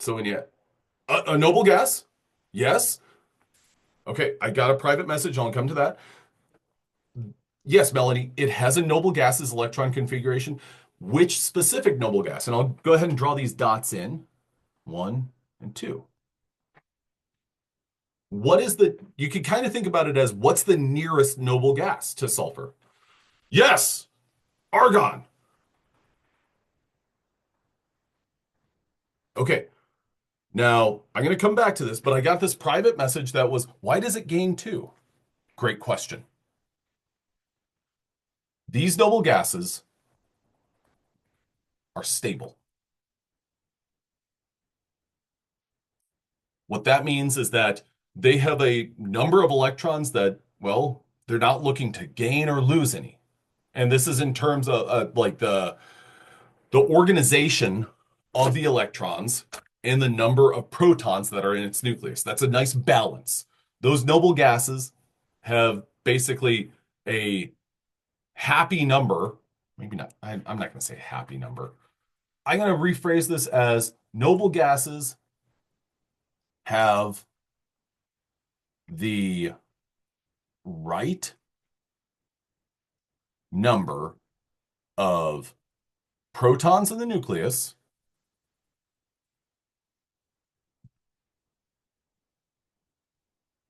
So when you a noble gas, yes. Okay, I got a private message. I'll come to that. Yes, Melanie, it has a noble gas's electron configuration. Which specific noble gas? And I'll go ahead and draw these dots in. 1 and 2. What is the, you can kind of think about it as what's the nearest noble gas to sulfur? Yes, argon. Okay, now I'm going to come back to this, but I got this private message that was, why does it gain 2? Great question. These noble gases are stable. What that means is that they have a number of electrons that, well, they're not looking to gain or lose any. And this is in terms of like the organization of the electrons and the number of protons that are in its nucleus. That's a nice balance. Those noble gases have basically a happy number. Maybe not. I'm not going to say happy number. I'm going to rephrase this as noble gases have the right number of protons in the nucleus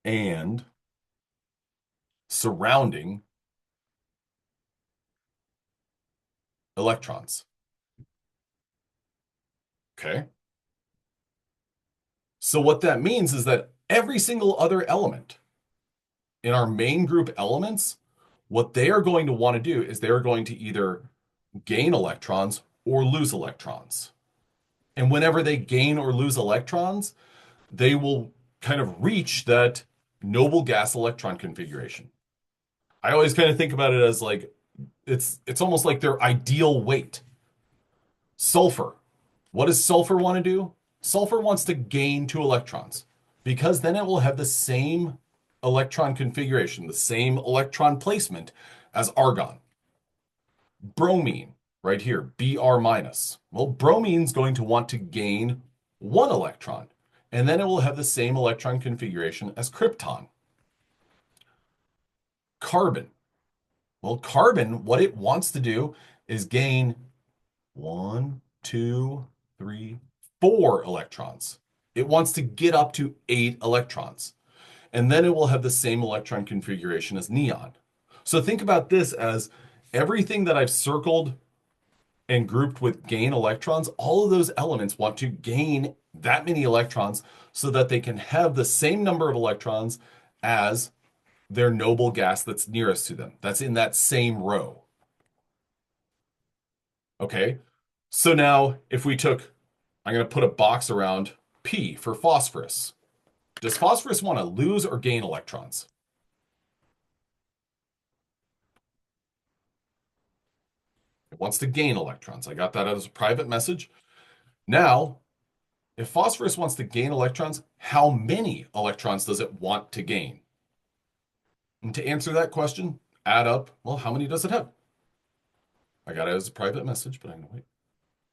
and surrounding electrons. Okay. So what that means is that every single other element in our main group elements, what they are going to want to do is they are going to either gain electrons or lose electrons. And whenever they gain or lose electrons, they will kind of reach that noble gas electron configuration. I always kind of think about it as like it's almost like their ideal weight. Sulfur. What does sulfur want to do? Sulfur wants to gain 2 electrons because then it will have the same electron configuration, the same electron placement as argon. Bromine, right here, Br minus. Well, bromine's going to want to gain 1 electron, and then it will have the same electron configuration as krypton. Carbon. Well, carbon, what it wants to do is gain 1, 2, 3, 4 electrons. It wants to get up to 8 electrons. And then it will have the same electron configuration as neon. So think about this as everything that I've circled and grouped with gain electrons, all of those elements want to gain that many electrons so that they can have the same number of electrons as their noble gas that's nearest to them. That's in that same row. Okay, so now if we took, I'm going to put a box around P for phosphorus. Does phosphorus want to lose or gain electrons? It wants to gain electrons. I got that as a private message. Now, if phosphorus wants to gain electrons, how many electrons does it want to gain? And to answer that question, add up, well, how many does it have? I got it as a private message, but I'm going to wait.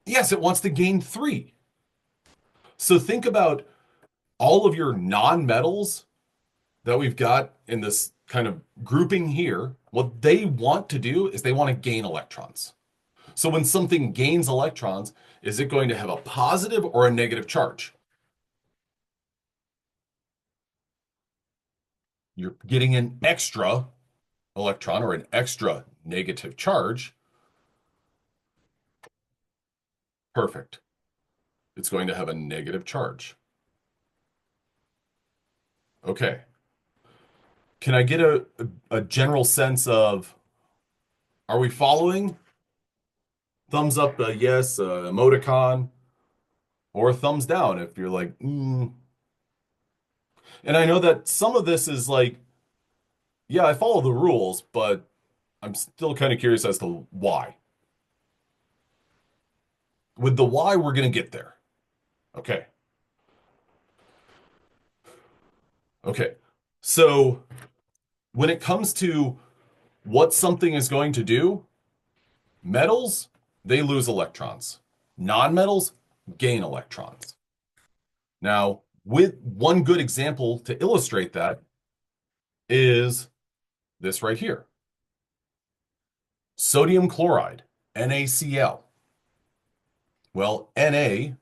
Yes, it wants to gain 3. So think about all of your non-metals that we've got in this kind of grouping here. What they want to do is they want to gain electrons. So when something gains electrons, is it going to have a positive or a negative charge? You're getting an extra electron or an extra negative charge. Perfect. It's going to have a negative charge. Okay. Can I get a general sense of, are we following? Thumbs up, yes, emoticon, or thumbs down if you're like, And I know that some of this is like, yeah, I follow the rules, but I'm still kind of curious as to why. With the why, we're going to get there. Okay. Okay. So when it comes to what something is going to do, metals, they lose electrons. Non-metals gain electrons. Now, with one good example to illustrate that is this right here. Sodium chloride, NaCl. Well, Na,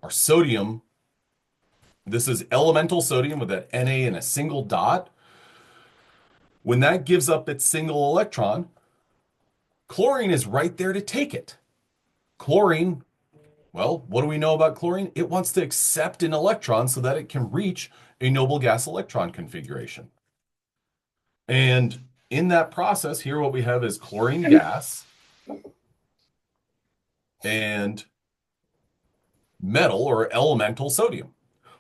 our sodium, this is elemental sodium with that Na in a single dot. When that gives up its single electron, chlorine is right there to take it. Chlorine, well, what do we know about chlorine? It wants to accept an electron so that it can reach a noble gas electron configuration. And in that process, here what we have is chlorine gas and metal or elemental sodium.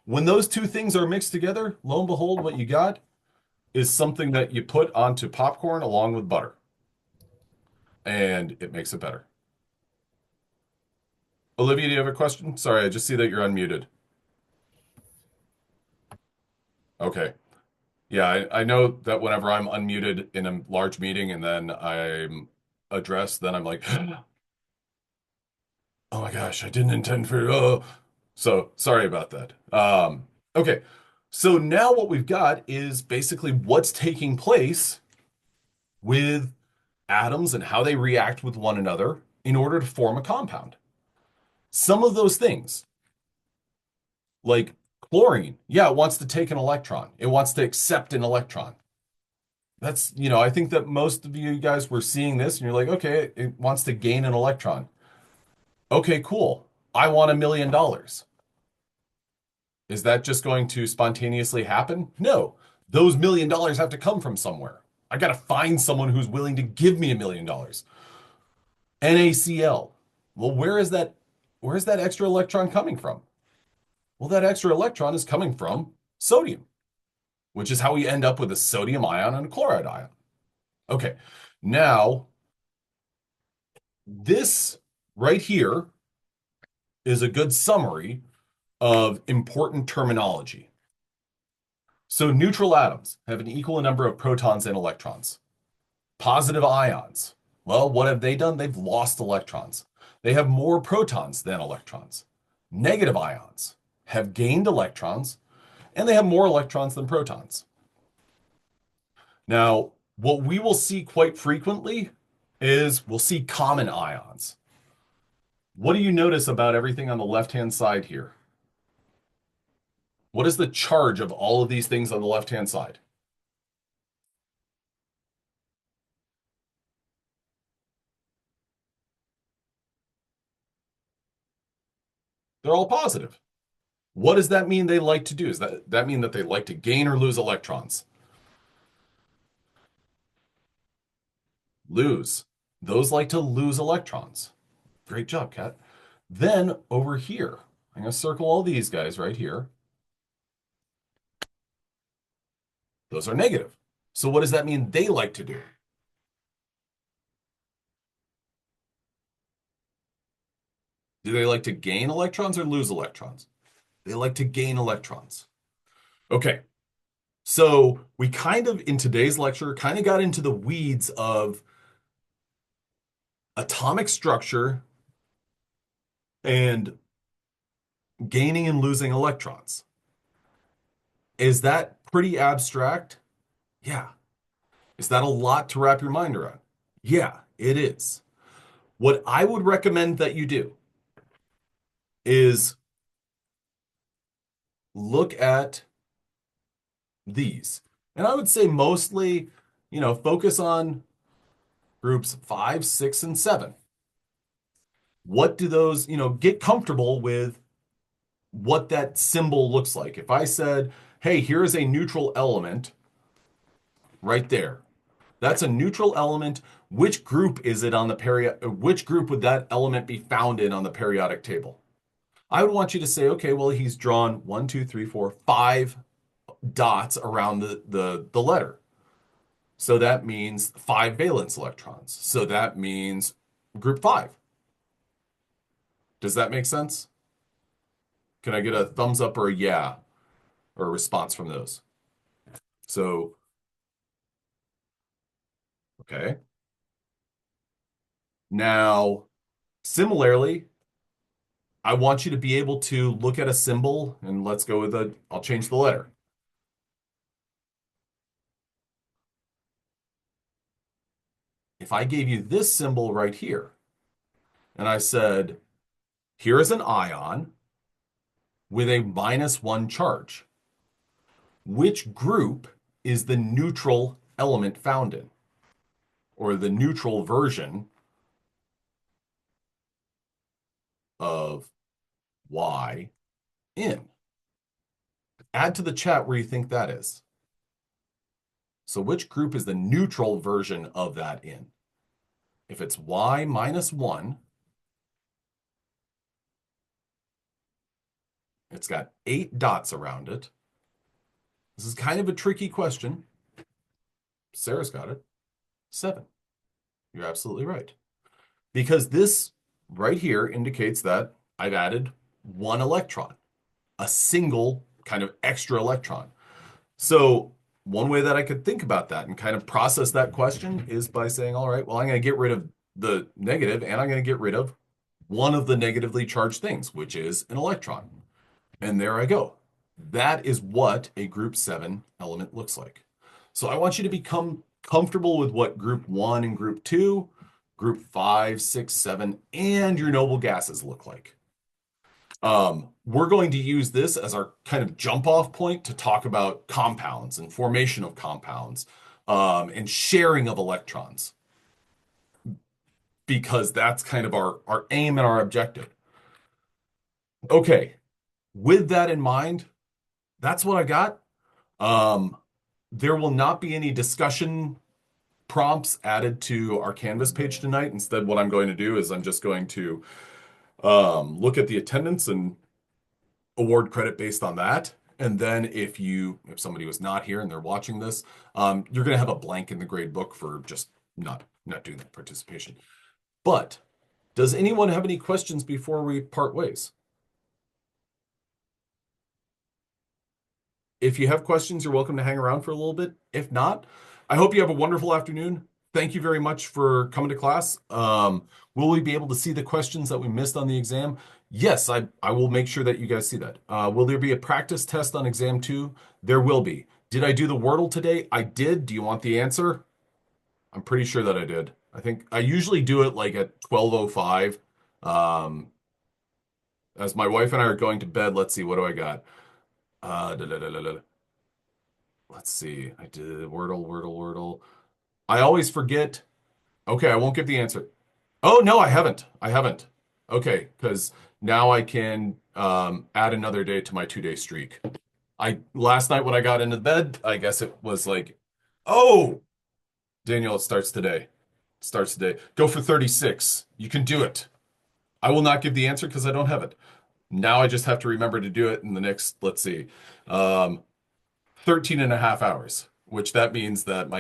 When those two things are mixed together, lo and behold, what you got is something that you put onto popcorn along with butter. And it makes it better. Olivia, do you have a question? Sorry, I just see that you're unmuted. Okay. Yeah, I know that whenever I'm unmuted in a large meeting and then I'm addressed, then I'm like, oh my gosh, I didn't intend for, so sorry about that. Okay, so now what we've got is basically what's taking place with atoms and how they react with one another in order to form a compound. Some of those things, like chlorine, yeah, it wants to take an electron. It wants to accept an electron. That's, I think that most of you guys were seeing this and you're like, okay, it wants to gain an electron. Okay, cool. I want $1 million. Is that just going to spontaneously happen? No. Those $1 million have to come from somewhere. I got to find someone who's willing to give me $1 million. NaCl. Well, where is that extra electron coming from? Well, that extra electron is coming from sodium, which is how we end up with a sodium ion and a chloride ion. Okay, now this right here is a good summary of important terminology. So neutral atoms have an equal number of protons and electrons. Positive ions, well, what have they done? They've lost electrons. They have more protons than electrons. Negative ions have gained electrons, and they have more electrons than protons. Now, what we will see quite frequently is we'll see common ions. What do you notice about everything on the left-hand side here? What is the charge of all of these things on the left-hand side? They're all positive. What does that mean they like to do? Does that mean that they like to gain or lose electrons? Lose. Those like to lose electrons. Great job, Kat. Then over here, I'm going to circle all these guys right here. Those are negative. So what does that mean they like to do? Do they like to gain electrons or lose electrons? They like to gain electrons. Okay, so we kind of, in today's lecture, kind of got into the weeds of atomic structure and gaining and losing electrons. Is that pretty abstract? Yeah. Is that a lot to wrap your mind around? Yeah, it is. What I would recommend that you do is look at these. And I would say mostly, focus on groups 5, 6, and 7. What do those, get comfortable with what that symbol looks like. If I said, hey, here is a neutral element right there. That's a neutral element. Which group is it on the which group would that element be found in on the periodic table? I would want you to say, okay, well, he's drawn 1, 2, 3, 4, 5 dots around the letter. So that means 5 valence electrons. So that means group 5. Does that make sense? Can I get a thumbs up or a yeah or a response from those? So, okay. Now, similarly, I want you to be able to look at a symbol and let's go with I'll change the letter. If I gave you this symbol right here, and I said, here is an ion with a -1 charge. Which group is the neutral element found in? Or the neutral version of Y in? Add to the chat where you think that is. So which group is the neutral version of that in? If it's Y -1, it's got 8 dots around it. This is kind of a tricky question. Sarah's got it. 7. You're absolutely right. Because this right here indicates that I've added 1 electron, a single kind of extra electron. So one way that I could think about that and kind of process that question is by saying, all right, well, I'm going to get rid of the negative and I'm going to get rid of one of the negatively charged things, which is an electron. And there I go. That is what a group 7 element looks like. So I want you to become comfortable with what group 1 and group 2, group 5, 6, 7, and your noble gases look like. We're going to use this as our kind of jump off point to talk about compounds and formation of compounds and sharing of electrons, because that's kind of our aim and our objective. Okay, with that in mind, that's what I got. There will not be any discussion prompts added to our Canvas page tonight. Instead, what I'm going to do is I'm just going to look at the attendance and award credit based on that. And then if somebody was not here and they're watching this, you're going to have a blank in the grade book for just not doing that participation. But does anyone have any questions before we part ways? If you have questions, you're welcome to hang around for a little bit. If not, I hope you have a wonderful afternoon. Thank you very much for coming to class. Will we be able to see the questions that we missed on the exam? Yes, I will make sure that you guys see that. Will there be a practice test on exam two? There will be. Did I do the Wordle today? I did. Do you want the answer? I'm pretty sure that I did. I think I usually do it like at 12:05. Um, as my wife and I are going to bed, let's see, what do I got? Da, da, da, da, da. Let's see. I did Wordle. I always forget. Okay, I won't give the answer. Oh, no, I haven't. I haven't. Okay, because now I can add another day to my 2-day streak. I last night when I got into bed, I guess it was like, oh, Daniel, it starts today. Starts today. Go for 36. You can do it. I will not give the answer because I don't have it. Now I just have to remember to do it in the next, let's see, 13 and a half hours, which that means that my